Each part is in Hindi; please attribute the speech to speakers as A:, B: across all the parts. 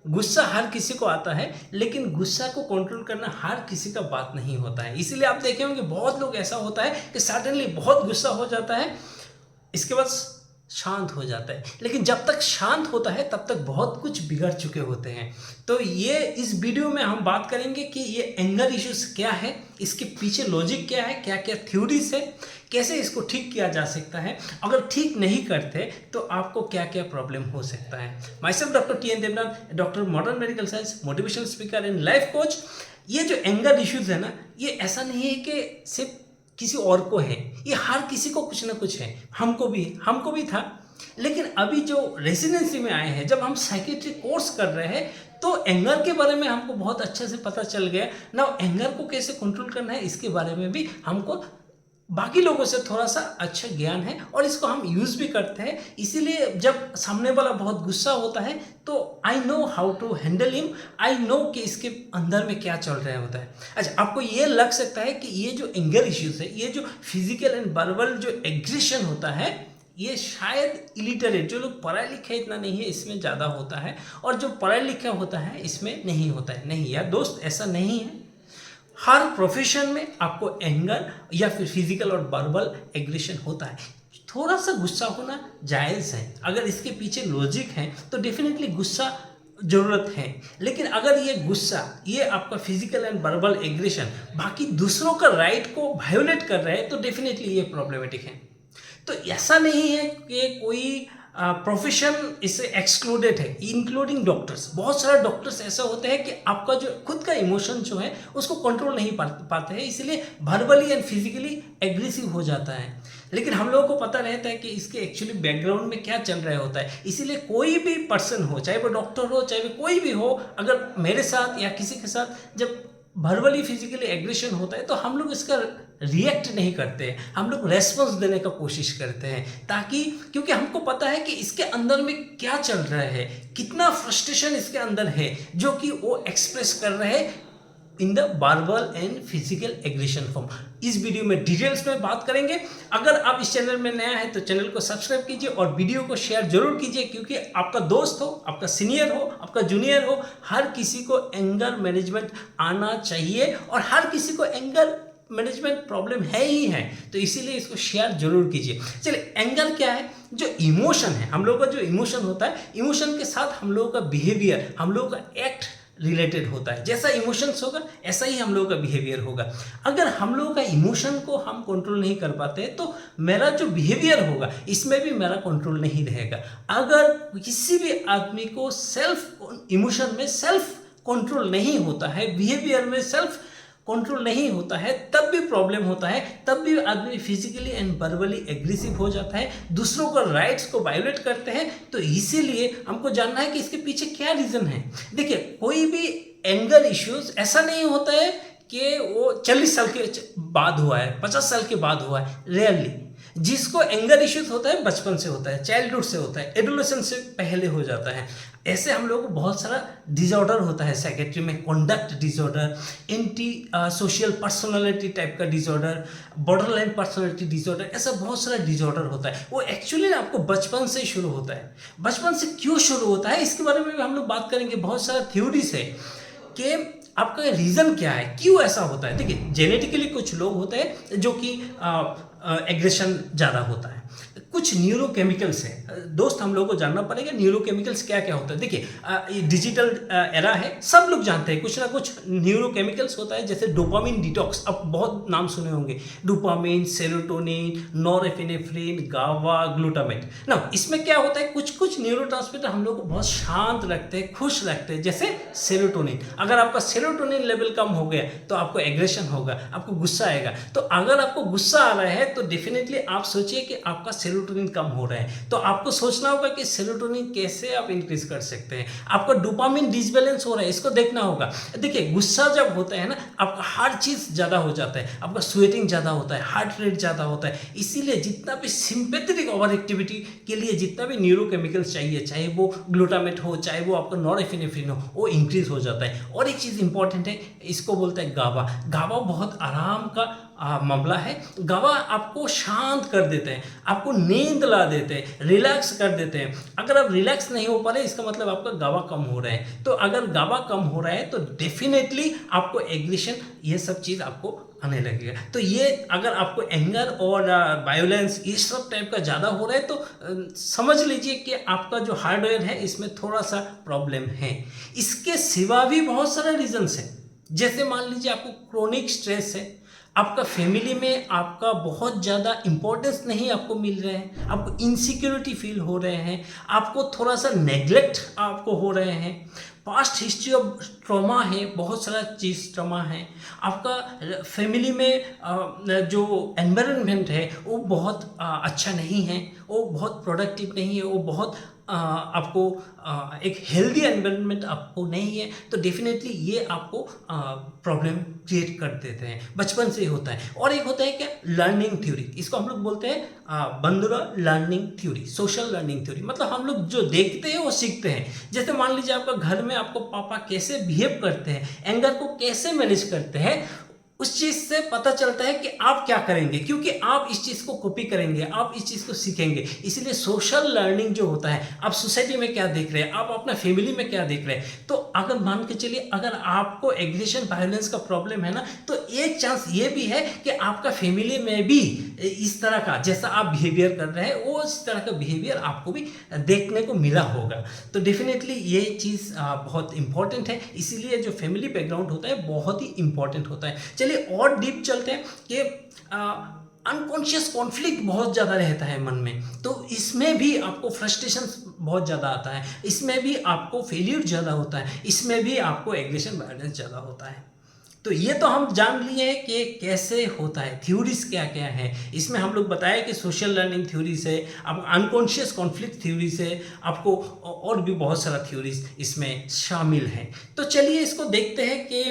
A: गुस्सा हर किसी को आता है, लेकिन गुस्सा को कंट्रोल करना हर किसी का बात नहीं होता है। इसीलिए आप देखे होंगे बहुत लोग ऐसा होता है कि सडनली बहुत गुस्सा हो जाता है, इसके बाद शांत हो जाता है, लेकिन जब तक शांत होता है तब तक बहुत कुछ बिगड़ चुके होते हैं। तो ये इस वीडियो में हम बात करेंगे कि ये एंगर इश्यूज क्या है, इसके पीछे लॉजिक क्या है, क्या क्या थ्योरीज है, कैसे इसको ठीक किया जा सकता है, अगर ठीक नहीं करते तो आपको क्या क्या प्रॉब्लम हो सकता है। Myself doctor T N. Devnath, doctor modern medical science, motivational speaker and life coach. ये जो एंगर इश्यूज है ना, ये ऐसा नहीं है कि सिर्फ किसी और को है, ये हर किसी को कुछ ना कुछ है। हमको भी था, लेकिन अभी जो रेसिडेंसी में आए हैं, जब हम साइकेट्री कोर्स कर रहे हैं, तो एंगर के बारे में हमको बहुत अच्छे से पता चल गया ना। एंगर को कैसे कंट्रोल करना है इसके बारे में भी हमको बाकी लोगों से थोड़ा सा अच्छा ज्ञान है, और इसको हम यूज़ भी करते हैं। इसीलिए जब सामने वाला बहुत गुस्सा होता है तो I know how to handle him, I know कि इसके अंदर में क्या चल रहा होता है। अच्छा, आपको ये लग सकता है कि ये जो एंगर इश्यूज है, ये जो फिजिकल एंड वर्बल जो एग्रेशन होता है, ये शायद इलिटरेट, जो लोग पढ़ाई लिखे इतना नहीं है, इसमें ज़्यादा होता है, और जो पढ़ाई लिखा होता है इसमें नहीं होता है। नहीं यार दोस्त, ऐसा नहीं है। हर प्रोफेशन में आपको एंगर या फिर फिजिकल और वर्बल एग्रेशन होता है। थोड़ा सा गुस्सा होना जायज़ है, अगर इसके पीछे लॉजिक है तो डेफिनेटली गुस्सा ज़रूरत है। लेकिन अगर ये गुस्सा, ये आपका फिजिकल एंड वर्बल एग्रेशन बाकी दूसरों का राइट को वायोलेट कर रहा है, तो डेफिनेटली ये प्रॉब्लमेटिक है। तो ऐसा नहीं है कि कोई प्रोफेशन इससे एक्सक्लूडेड है, इंक्लूडिंग डॉक्टर्स। बहुत सारे डॉक्टर्स ऐसा होते हैं कि आपका जो खुद का इमोशन जो है उसको कंट्रोल नहीं पाते हैं, इसलिए वर्बली एंड फिजिकली एग्रेसिव हो जाता है। लेकिन हम लोगों को पता रहता है कि इसके एक्चुअली बैकग्राउंड में क्या चल रहा होता है। इसीलिए कोई भी पर्सन हो, चाहे वो डॉक्टर हो, चाहे वो कोई भी हो, अगर मेरे साथ या किसी के साथ जब वर्बली फिजिकली एग्रेशन होता है तो हम लोग इसका रिएक्ट नहीं करते, हम लोग रेस्पॉन्स देने का कोशिश करते हैं, ताकि क्योंकि हमको पता है कि इसके अंदर में क्या चल रहा है, कितना फ्रस्ट्रेशन इसके अंदर है, जो कि वो एक्सप्रेस कर रहे हैं in the verbal and physical aggression form. इस वीडियो में डिटेल्स में बात करेंगे। अगर आप इस चैनल में नया है तो चैनल को सब्सक्राइब कीजिए और वीडियो को शेयर जरूर कीजिए, क्योंकि आपका दोस्त हो, आपका सीनियर हो, आपका जूनियर हो, हर किसी को एंगर मैनेजमेंट आना चाहिए, और हर किसी को एंगर मैनेजमेंट प्रॉब्लम है ही है, तो इसीलिए इसको शेयर जरूर कीजिए। चलिए, एंगर क्या है? जो इमोशन है, हम लोगों का जो इमोशन होता है, इमोशन के साथ हम लोगों का बिहेवियर, हम लोगों का एक्ट रिलेटेड होता है। जैसा इमोशंस होगा ऐसा ही हम लोगों का बिहेवियर होगा। अगर हम लोगों का इमोशन को हम कंट्रोल नहीं कर पाते तो मेरा जो बिहेवियर होगा इसमें भी मेरा कंट्रोल नहीं रहेगा। अगर किसी भी आदमी को सेल्फ इमोशन में सेल्फ कंट्रोल नहीं होता है, बिहेवियर में सेल्फ कंट्रोल नहीं होता है, तब भी प्रॉब्लम होता है, तब भी आदमी फिजिकली एंड वर्बली एग्रेसिव हो जाता है, दूसरों का राइट्स को वायोलेट करते हैं। तो इसीलिए हमको जानना है कि इसके पीछे क्या रीज़न है। देखिए, कोई भी एंगर इश्यूज ऐसा नहीं होता है कि वो 40 साल के बाद हुआ है, 50 साल के बाद हुआ है, रेयरली। जिसको एंगर इश्यूज होता है बचपन से होता है, चाइल्डहुड से होता है, एडोलेसेंस से पहले हो जाता है। ऐसे हम लोगों को बहुत सारा डिसऑर्डर होता है साइकेट्री में, conduct disorder, anti social personality type का डिसऑर्डर, बॉर्डरलाइन पर्सनालिटी डिसऑर्डर, ऐसा बहुत सारा डिसऑर्डर होता है। वो एक्चुअली आपको बचपन से शुरू होता है। बचपन से क्यों शुरू होता है इसके बारे में भी हम लोग बात करेंगे। बहुत सारा थ्योरीज है कि आपका रीज़न क्या है, क्यों ऐसा होता है। देखिए, जेनेटिकली कुछ लोग होते हैं जो कि एग्रेशन ज़्यादा होता है, कुछ न्यूरोकेमिकल्स हैं। दोस्त, हम लोगों को जानना पड़ेगा न्यूरोकेमिकल्स क्या क्या होता है। देखिए, ये डिजिटल एरा है, सब लोग जानते हैं कुछ ना कुछ न्यूरोकेमिकल्स होता है। जैसे डोपामिन डिटॉक्स, अब बहुत नाम सुने होंगे, डोपामिन, सेरोटोनिन, नॉरएपिनेफ्रिन, गावा, ग्लूटामेट ना। इसमें क्या होता है, कुछ कुछ न्यूरोट्रांसमीटर हम लोग को बहुत शांत रखते हैं, खुश रखते हैं। जैसे सेरोटोनिन, अगर आपका सेरोटोनिन लेवल कम हो गया तो आपको एग्रेशन होगा, आपको गुस्सा आएगा। तो अगर आपको गुस्सा आ रहा है तो डेफिनेटली आप सोचिए कि आपका सेरोटोनिन कम हो रहा है, तो आपको सोचना होगा कि सेरोटोनिन कैसे आप इंक्रीज कर सकते हैं। आपका डोपामिन डिसबैलेंस हो रहा है, इसको देखना होगा। देखिए, गुस्सा जब होता है ना, आपका हर चीज़ ज़्यादा हो जाता है, आपका स्वेटिंग ज़्यादा होता है, हार्ट रेट ज़्यादा होता है। इसीलिए जितना भी सिंपैथेटिक ओवर एक्टिविटी के लिए जितना भी न्यूरोकेमिकल्स चाहिए, चाहे वो ग्लूटामेट हो, चाहे वो आपका नॉरएपिनेफ्रिन हो, वो इंक्रीज हो जाता है। और एक चीज़ इंपॉर्टेंट है, इसको बोलते हैं गावा। गावा बहुत आराम का मामला है। गावा आपको शांत कर देते हैं, आपको नींद ला देते हैं, रिलैक्स कर देते हैं। अगर आप रिलैक्स नहीं हो पा रहे, इसका मतलब आपका गावा कम हो रहा है। तो अगर गावा कम हो रहा है तो डेफिनेटली आपको एग्रेशन, ये सब चीज़ आपको आने लगेगा। तो ये अगर आपको एंगर और वायोलेंस ये सब टाइप का ज़्यादा हो रहा है तो समझ लीजिए कि आपका जो हार्डवेयर है इसमें थोड़ा सा प्रॉब्लम है। इसके सिवा भी बहुत सारे रीजंस हैं। जैसे मान लीजिए आपको क्रोनिक स्ट्रेस है, आपका फैमिली में आपका बहुत ज़्यादा इंपॉर्टेंस नहीं आपको मिल रहे हैं, आपको इनसिक्योरिटी फील हो रहे हैं, आपको थोड़ा सा नेग्लेक्ट आपको हो रहे हैं, पास्ट हिस्ट्री ऑफ ट्रॉमा है, बहुत सारा चीज़ ट्रॉमा है, आपका फैमिली में जो एनवायरनमेंट है वो बहुत अच्छा नहीं है, वो बहुत प्रोडक्टिव नहीं है, वो बहुत आपको एक हेल्दी एनवायरनमेंट आपको नहीं है, तो डेफिनेटली ये आपको प्रॉब्लम क्रिएट कर देते हैं। बचपन से ही होता है। और एक होता है क्या, लर्निंग थ्योरी, इसको हम लोग बोलते हैं Bandura learning theory, social learning theory. मतलब हम लोग जो देखते हैं वो सीखते हैं। जैसे मान लीजिए आपका घर में आपको पापा कैसे बिहेव करते हैं, एंगर को कैसे मैनेज करते हैं, उस चीज़ से पता चलता है कि आप क्या करेंगे, क्योंकि आप इस चीज़ को कॉपी करेंगे, आप इस चीज़ को सीखेंगे। इसीलिए सोशल लर्निंग जो होता है, आप सोसाइटी में क्या देख रहे हैं, आप अपना फैमिली में क्या देख रहे हैं। तो अगर मान के चलिए अगर आपको एग्रेशन वायलेंस का प्रॉब्लम है ना, तो एक चांस ये भी है कि आपका फैमिली में भी इस तरह का, जैसा आप बिहेवियर कर रहे हैं वो इस तरह का बिहेवियर आपको भी देखने को मिला होगा। तो डेफिनेटली ये चीज़ बहुत इंपॉर्टेंट है। इसीलिए जो फैमिली बैकग्राउंड होता है बहुत ही इंपॉर्टेंट होता है। चलिए और डीप चलते हैं कि अनकॉन्शियस कॉन्फ्लिक्ट बहुत ज़्यादा रहता है मन में, तो इसमें भी आपको फ्रस्ट्रेशन बहुत ज़्यादा आता है, इसमें भी आपको फेलियर ज़्यादा होता है, इसमें भी आपको एग्रेशन वायलेंस ज़्यादा होता है। तो ये तो हम जान लिए हैं कि कैसे होता है, थ्योरीज क्या क्या है। इसमें हम लोग बताया कि सोशल लर्निंग थ्योरी से, आप अनकॉन्शियस कॉन्फ्लिक्ट थ्योरी से, आपको और भी बहुत सारा थ्योरीज इसमें शामिल हैं। तो चलिए इसको देखते हैं कि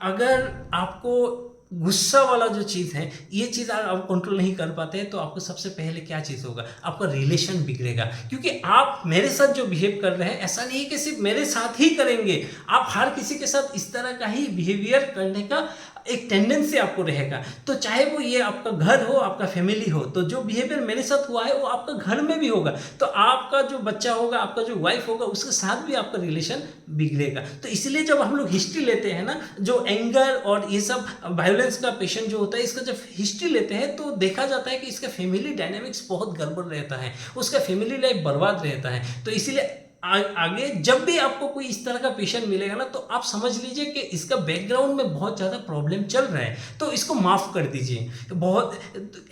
A: अगर आपको गुस्सा वाला जो चीज़ है, ये चीज़ अगर आप कंट्रोल नहीं कर पाते हैं तो आपको सबसे पहले क्या चीज़ होगा, आपका रिलेशन बिगड़ेगा। क्योंकि आप मेरे साथ जो बिहेव कर रहे हैं, ऐसा नहीं है कि सिर्फ मेरे साथ ही करेंगे, आप हर किसी के साथ इस तरह का ही बिहेवियर करने का एक टेंडेंसी आपको रहेगा। तो चाहे वो ये आपका घर हो, आपका फैमिली हो, तो जो बिहेवियर मेरे साथ हुआ है वो आपका घर में भी होगा। तो आपका जो बच्चा होगा, आपका जो वाइफ होगा, उसके साथ भी आपका रिलेशन बिगड़ेगा। तो इसलिए जब हम लोग हिस्ट्री लेते हैं ना, जो एंगर और ये सब वायलेंस का पेशेंट जो होता है, इसका जब हिस्ट्री लेते हैं तो देखा जाता है कि इसका फैमिली डायनेमिक्स बहुत गड़बड़ रहता है, उसका फैमिली लाइफ बर्बाद रहता है। तो इसीलिए आगे जब भी आपको कोई इस तरह का पेशेंट मिलेगा ना, तो आप समझ लीजिए कि इसका बैकग्राउंड में बहुत ज़्यादा प्रॉब्लम चल रहा है, तो इसको माफ़ कर दीजिए। बहुत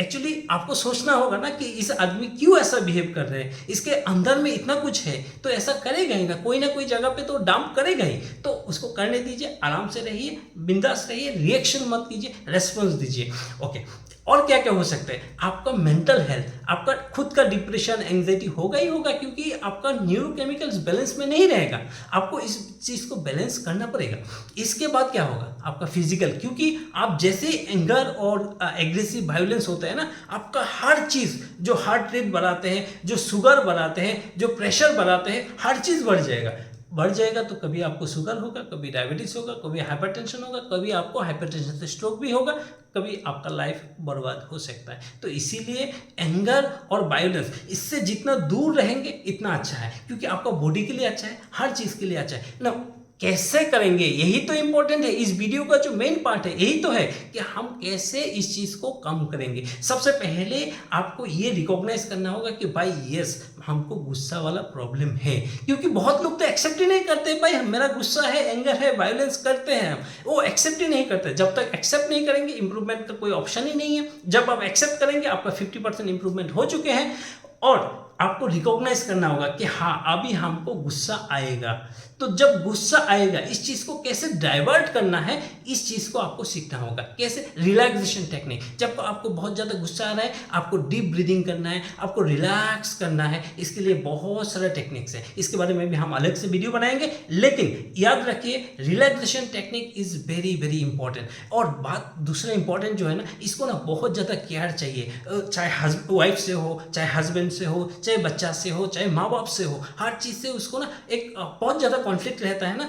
A: एक्चुअली आपको सोचना होगा ना कि इस आदमी क्यों ऐसा बिहेव कर रहे हैं, इसके अंदर में इतना कुछ है तो ऐसा करेगा ही ना कोई जगह पे तो डंप करेगा ही। तो उसको करने दीजिए, आराम से रहिए, बिंदास रहिए, रिएक्शन मत कीजिए, रेस्पॉन्स दीजिए। ओके, और क्या क्या हो सकता है, आपका मेंटल हेल्थ, आपका खुद का डिप्रेशन, एंग्जाइटी होगा ही होगा, क्योंकि आपका न्यूरोकेमिकल्स बैलेंस में नहीं रहेगा। आपको इस चीज़ को बैलेंस करना पड़ेगा। इसके बाद क्या होगा, आपका फिजिकल, क्योंकि आप जैसे एंगर और एग्रेसिव वायलेंस होता है ना, आपका हर चीज़, जो हार्ट रेट बढ़ाते हैं, जो शुगर बढ़ाते हैं, जो प्रेशर बढ़ाते हैं, हर चीज़ बढ़ जाएगा। तो कभी आपको शुगर होगा, कभी डायबिटीज़ होगा, कभी हाइपरटेंशन होगा, कभी आपको हाइपरटेंशन से स्ट्रोक भी होगा, कभी आपका लाइफ बर्बाद हो सकता है। तो इसीलिए एंगर और वायलेंस, इससे जितना दूर रहेंगे इतना अच्छा है, क्योंकि आपका बॉडी के लिए अच्छा है, हर चीज़ के लिए अच्छा है ना। कैसे करेंगे, यही तो इम्पोर्टेंट है। इस वीडियो का जो मेन पार्ट है यही तो है कि हम कैसे इस चीज़ को कम करेंगे। सबसे पहले आपको ये रिकॉग्नाइज करना होगा कि भाई यस, हमको गुस्सा वाला प्रॉब्लम है। क्योंकि बहुत लोग तो एक्सेप्ट ही नहीं करते, भाई मेरा गुस्सा है, एंगर है, वायलेंस करते हैं, वो एक्सेप्ट ही नहीं करते। जब तक एक्सेप्ट नहीं करेंगे, इंप्रूवमेंट का कोई ऑप्शन ही नहीं है। जब आप एक्सेप्ट करेंगे, आपका 50% इंप्रूवमेंट हो चुके हैं। और आपको रिकॉग्नाइज करना होगा कि हाँ, अभी हमको गुस्सा आएगा। तो जब गुस्सा आएगा, इस चीज़ को कैसे डाइवर्ट करना है, इस चीज़ को आपको सीखना होगा। कैसे, रिलैक्सेशन टेक्निक। जब आपको बहुत ज़्यादा गुस्सा आ रहा है, आपको डीप ब्रीदिंग करना है, आपको रिलैक्स करना है। इसके लिए बहुत सारे टेक्निक्स हैं, इसके बारे में भी हम अलग से वीडियो बनाएंगे। लेकिन याद रखिए, relaxation technique is very very important. और बात दूसरा इंपॉर्टेंट जो है ना, इसको ना बहुत ज़्यादा केयर चाहिए, चाहे वाइफ से हो, चाहे हस्बैंड से हो, चाहे बच्चा से हो, चाहे माँ बाप से हो, हर चीज़ से उसको ना एक बहुत ज़्यादा कॉन्फ्लिक्ट रहता है ना,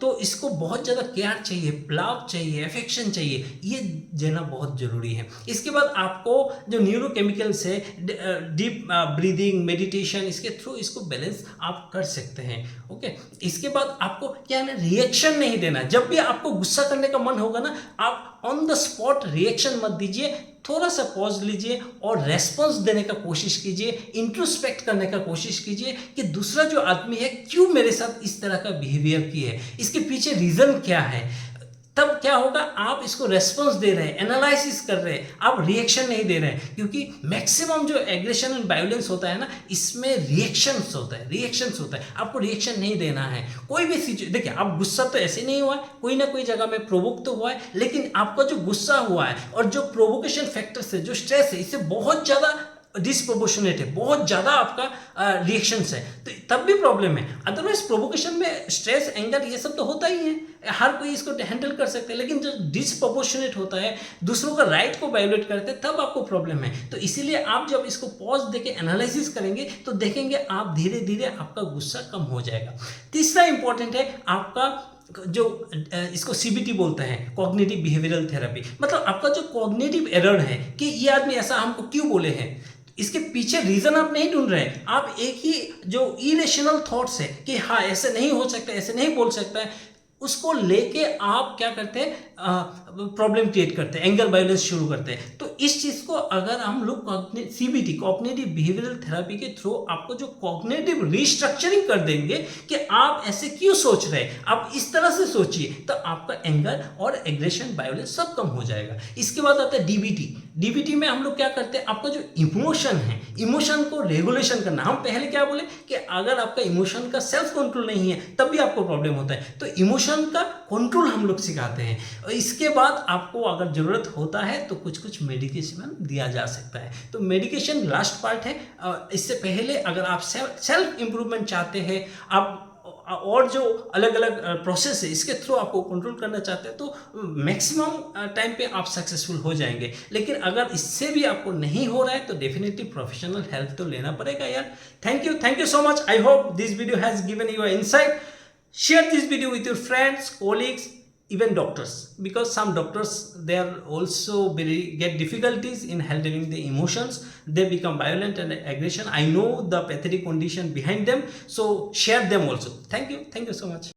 A: तो इसको बहुत ज़्यादा केयर चाहिए, लव चाहिए, अफेक्शन चाहिए, ये देना बहुत ज़रूरी है। इसके बाद आपको जो न्यूरोकेमिकल्स है, डीप ब्रीदिंग, मेडिटेशन, इसके थ्रू इसको बैलेंस आप कर सकते हैं। ओके, इसके बाद आपको क्या है ना, रिएक्शन नहीं देना। जब भी आपको गुस्सा करने का मन होगा ना, आप ऑन द स्पॉट रिएक्शन मत दीजिए, थोड़ा सा पॉज लीजिए और रेस्पॉन्स देने का कोशिश कीजिए, इंट्रोस्पेक्ट करने का कोशिश कीजिए कि दूसरा जो आदमी है क्यों मेरे साथ इस तरह का बिहेवियर किया है, इसके पीछे रीजन क्या है। तब क्या होगा, आप इसको रेस्पॉन्स दे रहे हैं, एनालिसिस कर रहे हैं, आप रिएक्शन नहीं दे रहे हैं। क्योंकि मैक्सिमम जो एग्रेशन एंड वायलेंस होता है ना, इसमें रिएक्शंस होता है। आपको रिएक्शन नहीं देना है। कोई भी सिचुएशन, देखिए आप गुस्सा तो ऐसे नहीं हुआ है, कोई ना कोई जगह में प्रोवोक तो हुआ है, लेकिन आपका जो गुस्सा हुआ है और जो प्रोवोकेशन फैक्टर से जो स्ट्रेस है, इससे बहुत ज़्यादा डिसप्रोपोर्शनेट है, बहुत ज़्यादा आपका रिएक्शंस है, तो तब भी प्रॉब्लम है। अदरवाइज प्रोवोकेशन में स्ट्रेस, एंगर, ये सब तो होता ही है, हर कोई इसको हैंडल कर सकते हैं। लेकिन जो डिसप्रोपोर्शनेट होता है, दूसरों का राइट को वायोलेट करते हैं, तब आपको प्रॉब्लम है। तो इसीलिए आप जब इसको पॉज देके एनालिसिस करेंगे तो देखेंगे आप धीरे धीरे आपका गुस्सा कम हो जाएगा। तीसरा इंपॉर्टेंट है आपका जो इसको सीबीटी बोलते हैं, कॉग्निटिव बिहेवियरल थेरेपी। मतलब आपका जो कॉग्निटिव एरर है कि ये आदमी ऐसा हमको क्यों बोले हैं, इसके पीछे रीजन आप नहीं ढूंढ रहे हैं, आप एक ही जो इरेशनल थॉट्स है कि हाँ ऐसे नहीं हो सकता, ऐसे नहीं बोल सकता है, उसको लेके आप क्या करते हैं, प्रॉब्लम क्रिएट करते हैं, एंगर वायलेंस शुरू करते हैं। तो इस चीज़ को अगर हम लोग सीबीटी, कॉग्निटिव बिहेवियरल थेरेपी के थ्रू आपको जो कॉग्निटिव रिस्ट्रक्चरिंग कर देंगे कि आप ऐसे क्यों सोच रहे हैं, आप इस तरह से सोचिए, तो आपका एंगर और एग्रेशन, वायलेंस सब कम हो जाएगा। इसके बाद आता है डीबीटी। डीबीटी में हम लोग क्या करते हैं, आपका जो इमोशन है, इमोशन को रेगुलेशन करना। हम पहले क्या बोले कि अगर आपका इमोशन का सेल्फ कंट्रोल नहीं है तब भी आपको प्रॉब्लम होता है, तो इमोशन का कंट्रोल हम लोग सिखाते हैं। और इसके बाद आपको अगर जरूरत होता है तो कुछ कुछ मेडिकेशन दिया जा सकता है। तो मेडिकेशन लास्ट पार्ट है। इससे पहले अगर आप सेल्फ इंप्रूवमेंट चाहते हैं, आप और जो अलग अलग प्रोसेस है इसके थ्रू आपको कंट्रोल करना चाहते हैं, तो मैक्सिमम टाइम पे आप सक्सेसफुल हो जाएंगे। लेकिन अगर इससे भी आपको नहीं हो रहा है तो डेफिनेटली प्रोफेशनल हेल्प तो लेना पड़ेगा यार। Thank you so much. I hope this video has given you insight. Share this video with your friends, colleagues, even doctors, because some doctors, they are also get difficulties in handling the emotions. They become violent and aggression. I know the pathetic condition behind them, so share them also. Thank you so much.